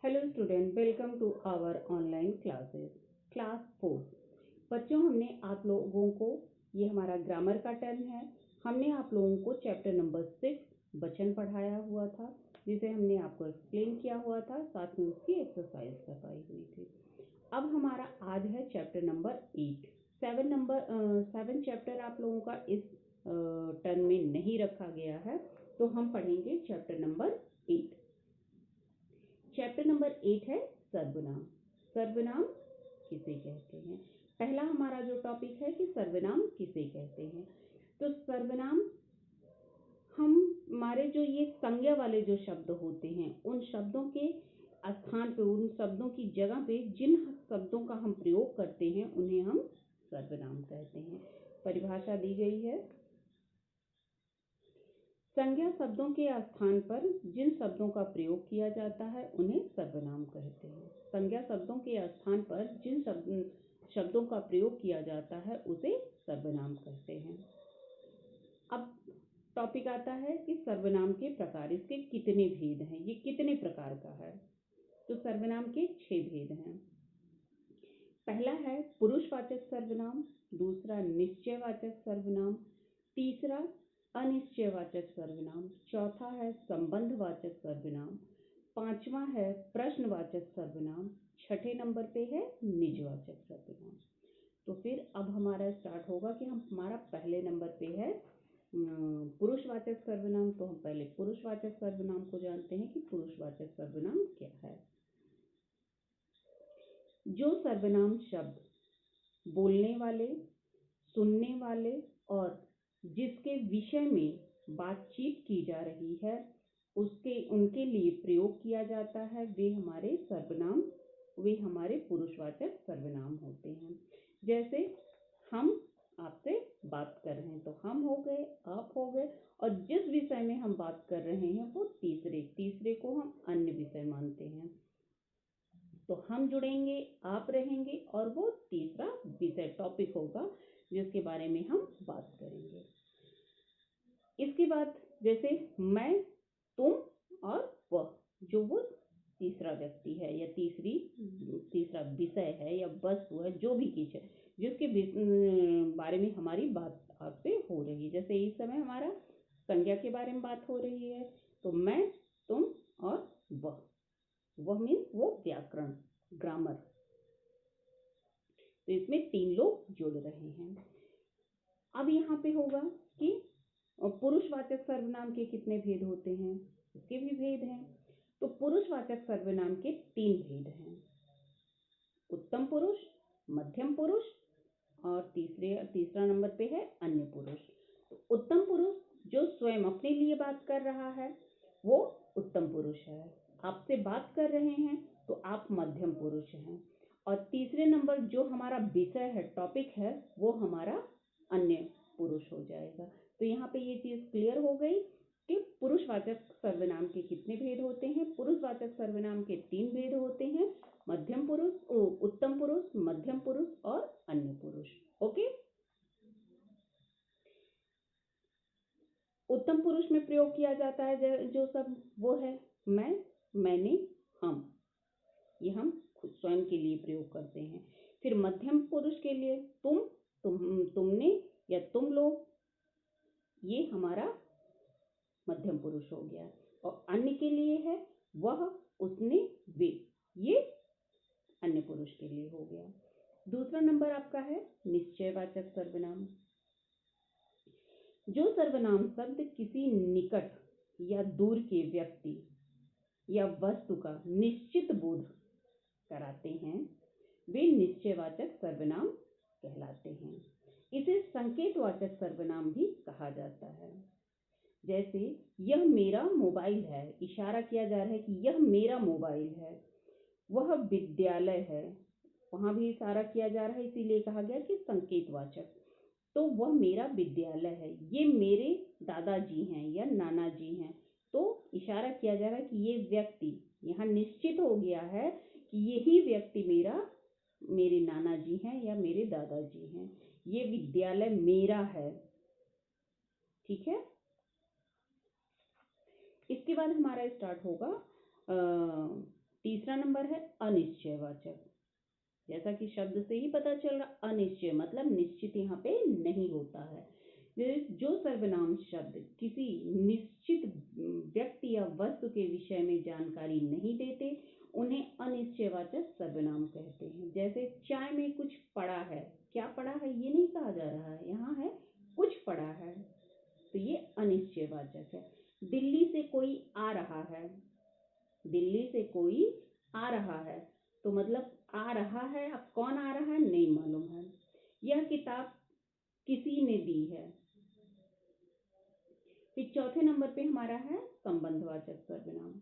Hello student, welcome to our online classes class 4। बच्चों, हमने आप लोगों को, ये हमारा ग्रामर का टर्न है। हमने आप लोगों को चैप्टर नंबर 6 वचन पढ़ाया हुआ था, जिसे हमने आपको एक्सप्लेन किया हुआ था, साथ में उसकी एक्सरसाइज करवाई हुई थी। अब हमारा आज है चैप्टर नंबर 8। 7 चैप्टर आप लोगों का इस टर्न में नहीं रखा गया है, तो हम पढ़ेंगे चैप्टर नंबर 8। चैप्टर नंबर 8 है सर्वनाम। सर्वनाम किसे कहते हैं? पहला हमारा जो टॉपिक है कि सर्वनाम किसे कहते हैं। तो सर्वनाम हमारे जो ये संज्ञा वाले जो शब्द होते हैं, उन शब्दों के स्थान पे, उन शब्दों की जगह पे जिन शब्दों का हम प्रयोग करते हैं, उन्हें हम सर्वनाम कहते हैं। परिभाषा दी गई है। संज्ञा शब्दों के स्थान पर जिन शब्दों का प्रयोग किया जाता है, उन्हें सर्वनाम कहते हैं। संज्ञा शब्दों के स्थान पर जिन शब्दों का प्रयोग किया जाता है, उसे सर्वनाम कहते हैं। अब टॉपिक आता है कि सर्वनाम के प्रकार, इसके कितने भेद हैं, ये कितने प्रकार का है। तो सर्वनाम के 6 भेद हैं। पहला है पुरुषवाचक सर्वनाम, दूसरा निश्चयवाचक सर्वनाम, तीसरा अनिश्चयवाचक सर्वनाम, चौथा है संबंधवाचक सर्वनाम, पांचवा है प्रश्नवाचक सर्वनाम, छठे नंबर पे है निजवाचक सर्वनाम। तो फिर अब हमारा स्टार्ट होगा कि हमारा पहले नंबर पे है पुरुषवाचक सर्वनाम। तो हम पहले पुरुषवाचक सर्वनाम को जानते हैं कि पुरुषवाचक सर्वनाम क्या है। जो सर्वनाम शब्द बोलने वाले, सुनने वाले और जिसके विषय में बातचीत की जा रही है, उनके लिए प्रयोग किया जाता है, वे हमारे पुरुषवाचक सर्वनाम होते हैं। जैसे हम आपसे बात कर रहे हैं, तो हम हो गए, आप हो गए, और जिस विषय में हम बात कर रहे हैं वो तीसरे को हम अन्य विषय मानते हैं। तो हम जुड़ेंगे, आप रहेंगे, और वो तीसरा विषय टॉपिक होगा जिसके बारे में हम बात करेंगे। इसके बाद जैसे मैं, तुम और वह, जो वो तीसरा व्यक्ति है या तीसरा विषय है या वस्तु है, जो भी चीज है जिसके बारे में हमारी बात आपसे हो रही है। जैसे इस समय हमारा संज्ञा के बारे में बात हो रही है, तो मैं, तुम और वह मीन्स वो व्याकरण, ग्रामर। तो इसमें 3 लोग जुड़ रहे हैं। अब यहाँ पे होगा कि पुरुषवाचक सर्वनाम के कितने भेद होते हैं, इसके भी भेद हैं। तो पुरुषवाचक सर्वनाम के 3 भेद हैं, उत्तम पुरुष, मध्यम पुरुष और तीसरा नंबर पे है अन्य पुरुष। तो उत्तम पुरुष जो स्वयं अपने लिए बात कर रहा है, वो उत्तम पुरुष है। आपसे बात कर रहे हैं तो आप मध्यम पुरुष हैं। और तीसरे नंबर जो हमारा विषय है, टॉपिक है, वो हमारा अन्य पुरुष हो जाएगा। तो यहाँ पे ये चीज क्लियर हो गई कि पुरुषवाचक सर्वनाम के कितने भेद होते हैं। पुरुषवाचक सर्वनाम के 3 भेद होते हैं, मध्यम पुरुष, उत्तम पुरुष, मध्यम पुरुष और अन्य पुरुष। ओके। उत्तम पुरुष में प्रयोग किया जाता है जो सब, वो है मैं, मैंने, हम। ये हम खुद स्वयं के लिए प्रयोग करते हैं। फिर मध्यम पुरुष के लिए तुमने या तुम लोग, ये हमारा मध्यम पुरुष हो गया। और अन्य के लिए है वह, उसने, वे, ये अन्य पुरुष के लिए हो गया। दूसरा नंबर आपका है निश्चयवाचक सर्वनाम। जो सर्वनाम शब्द किसी निकट या दूर के व्यक्ति या वस्तु का निश्चित बोध कराते हैं, वे निश्चयवाचक सर्वनाम कहलाते हैं। इसे संकेतवाचक सर्वनाम भी कहा जाता है। जैसे यह मेरा मोबाइल है, इशारा किया जा रहा है कि यह मेरा मोबाइल है। वह विद्यालय है, वहां भी इशारा किया जा रहा है, इसीलिए कहा गया कि संकेतवाचक। तो वह मेरा विद्यालय है, ये मेरे दादाजी हैं या नाना जी हैं। तो इशारा किया जा रहा है कि ये व्यक्ति, यहाँ निश्चित हो गया है कि यही व्यक्ति मेरे नाना जी हैं या मेरे दादाजी हैं। ये विद्यालय मेरा है। ठीक है। इसके बाद हमारा स्टार्ट होगा तीसरा नंबर है अनिश्चयवाचक। जैसा कि शब्द से ही पता चल रहा, अनिश्चय मतलब निश्चित यहाँ पे नहीं होता है। जो सर्वनाम शब्द किसी निश्चित व्यक्ति या वस्तु के विषय में जानकारी नहीं देते उन्हें अनिश्चयवाचक सर्वनाम कहते हैं। जैसे चाय में कुछ पड़ा है, क्या पड़ा है ये नहीं कहा जा रहा है, यहाँ है कुछ पड़ा है, तो ये अनिश्चयवाचक है। दिल्ली से कोई आ रहा है, दिल्ली से कोई आ रहा है तो मतलब आ रहा है, अब कौन आ रहा है नहीं मालूम है। यह किताब किसी ने दी है। फिर चौथे नंबर पे हमारा है संबंधवाचक सर्वनाम।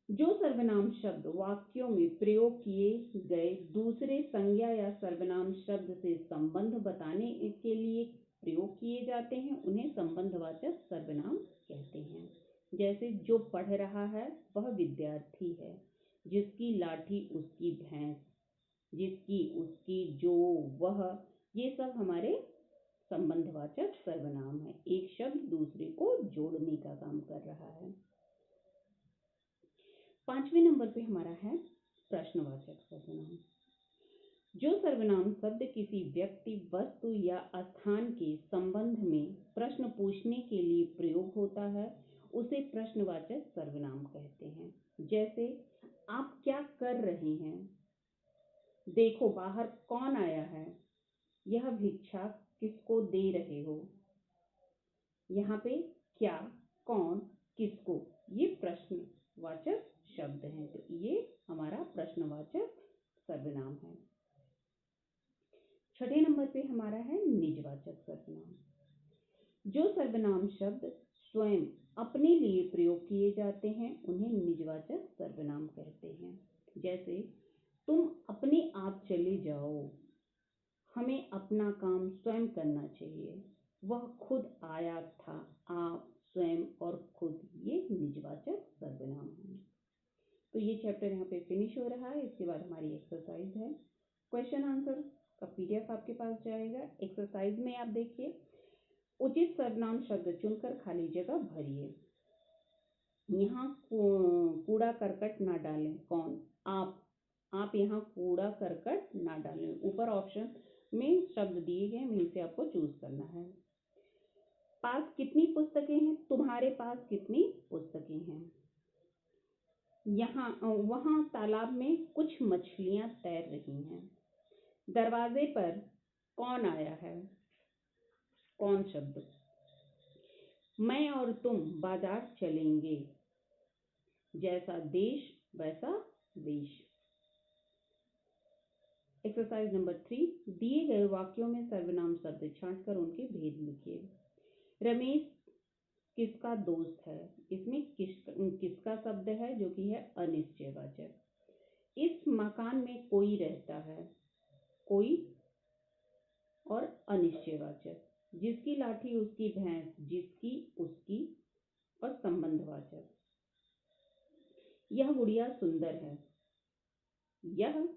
जो सर्वनाम शब्द वाक्यों में प्रयोग किए गए दूसरे संज्ञा या सर्वनाम शब्द से संबंध बताने के लिए प्रयोग किए जाते हैं उन्हें संबंधवाचक सर्वनाम कहते हैं। जैसे जो पढ़ रहा है वह विद्यार्थी है, जिसकी लाठी उसकी भैंस, जिसकी उसकी जो वह, ये सब हमारे संबंधवाचक सर्वनाम है। एक शब्द दूसरे को जोड़ने का काम कर रहा है। पांचवें नंबर पे हमारा है प्रश्नवाचक सर्वनाम। जो सर्वनाम शब्द किसी व्यक्ति, वस्तु या स्थान के संबंध में प्रश्न पूछने के लिए प्रयोग होता है उसे प्रश्नवाचक सर्वनाम कहते हैं। जैसे आप क्या कर रहे हैं, देखो बाहर कौन आया है, यह भिक्षा किसको दे रहे हो। यहाँ पे क्या, कौन, किसको, ये प्रश्नवाचक शब्द हैं, तो ये हमारा प्रश्नवाचक सर्वनाम है। छठे नंबर पे हमारा है निजवाचक सर्वनाम। जो सर्वनाम शब्द स्वयं अपने लिए प्रयोग किए जाते हैं उन्हें निजवाचक सर्वनाम कहते हैं। जैसे तुम अपने आप चले जाओ, हमें अपना काम स्वयं करना चाहिए, वह खुद आया था, आप, स्वयं और खुद, ये निजवाचक सर्वनाम है। तो ये चैप्टर यहाँ पे फिनिश हो रहा है। इसके बाद हमारी एक्सरसाइज है। क्वेश्चन आंसर का पीडीएफ आपके पास जाएगा। एक्सरसाइज में आप देखिए, उचित सर्वनाम शब्द चुनकर खाली जगह भरिए। यहाँ कूड़ा करकट ना डालें, कौन, आप यहाँ कूड़ा करकट ना डालें। ऊपर ऑप्शन में शब्द दिए गए, वहीं से आपको चूज करना है। पास कितनी पुस्तकें हैं, तुम्हारे पास कितनी पुस्तकें हैं। यहाँ वहाँ तालाब में कुछ मछलियां तैर रही हैं। दरवाजे पर कौन आया है, कौन शब्द। मैं और तुम बाजार चलेंगे, जैसा देश वैसा देश। एक्सरसाइज नंबर 3, दिए गए वाक्यों में सर्वनाम शब्द छांटकर उनके भेद लिखिए। रमेश किसका दोस्त है, इसमें किसका शब्द है जो कि है अनिश्चयवाचक। इस मकान में कोई रहता है, कोई और अनिश्चयवाचक। जिसकी लाठी उसकी भैंस, जिसकी उसकी और संबंधवाचक। यह गुड़िया सुंदर है, यह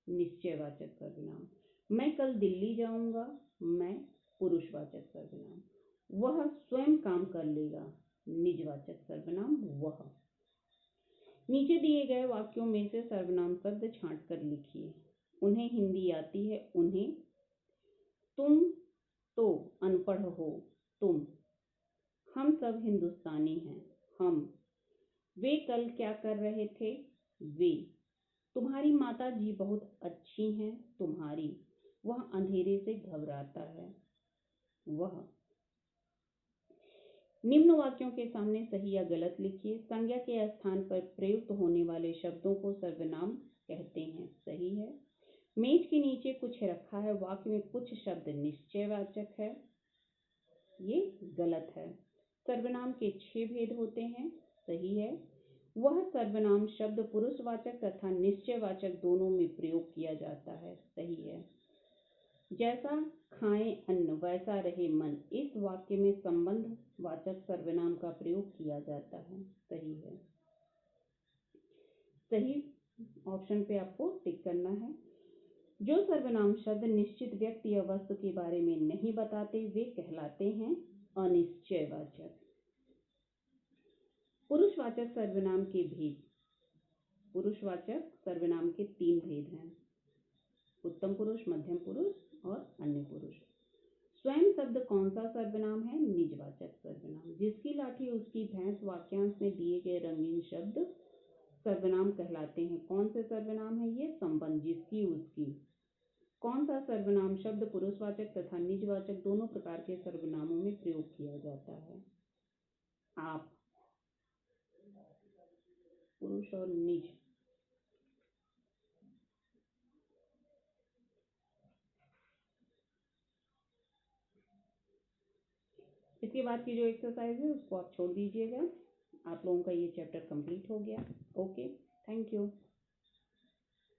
निश्चयवाचक सर्वनाम। मैं कल दिल्ली जाऊंगा, मैं पुरुषवाचक सर्वनाम। वह स्वयं काम कर लेगा, निजवाचक सर्वनाम वह। नीचे दिए गए वाक्यों में से सर्वनाम शब्द छांटकर लिखिए। उन्हें हिंदी आती है, उन्हें। तुम तो अनपढ़ हो, तुम। हम सब हिंदुस्तानी हैं, हम। वे कल क्या कर रहे थे, वे। तुम्हारी माता जी बहुत अच्छी हैं, तुम्हारी। वह अंधेरे से घबराता है, वह। निम्न वाक्यों के सामने सही या गलत लिखिए। संज्ञा के स्थान पर प्रयुक्त होने वाले शब्दों को सर्वनाम कहते हैं, सही है। मेज के नीचे कुछ रखा है, वाक्य में कुछ शब्द निश्चयवाचक है, ये गलत है। सर्वनाम के 6 भेद होते हैं, सही है। वह सर्वनाम शब्द पुरुषवाचक तथा निश्चयवाचक दोनों में प्रयोग किया जाता है, सही है। जैसा खाएं अन्न वैसा रहे मन, इस वाक्य में संबंध वाचक सर्वनाम का प्रयोग किया जाता है, सही है। सही ऑप्शन पे आपको टिक करना है। जो सर्वनाम शब्द निश्चित व्यक्ति या वस्तु के बारे में नहीं बताते वे कहलाते हैं अनिश्चयवाचक। पुरुषवाचक सर्वनाम के भेद। पुरुषवाचक सर्वनाम के 3 भेद हैं, उत्तम पुरुष, मध्यम पुरुष और अन्य पुरुष। स्वयं शब्द कौन सा सर्वनाम है? निजवाचक सर्वनाम। जिसकी लाठी उसकी भैंस वाक्यांश में दिए गए रंगीन शब्द सर्वनाम कहलाते हैं। कौन से सर्वनाम है ये? संबंध, जिसकी उसकी। कौन सा सर्वनाम शब्द पुरुषवाचक तथा निजवाचक दोनों प्रकार के सर्वनामों में प्रयोग किया जाता है? आप, पुरुष और निज। इसके बाद की जो एक्सरसाइज है उसको आप छोड़ दीजिएगा। आप लोगों का ये चैप्टर कंप्लीट हो गया। Okay, thank you.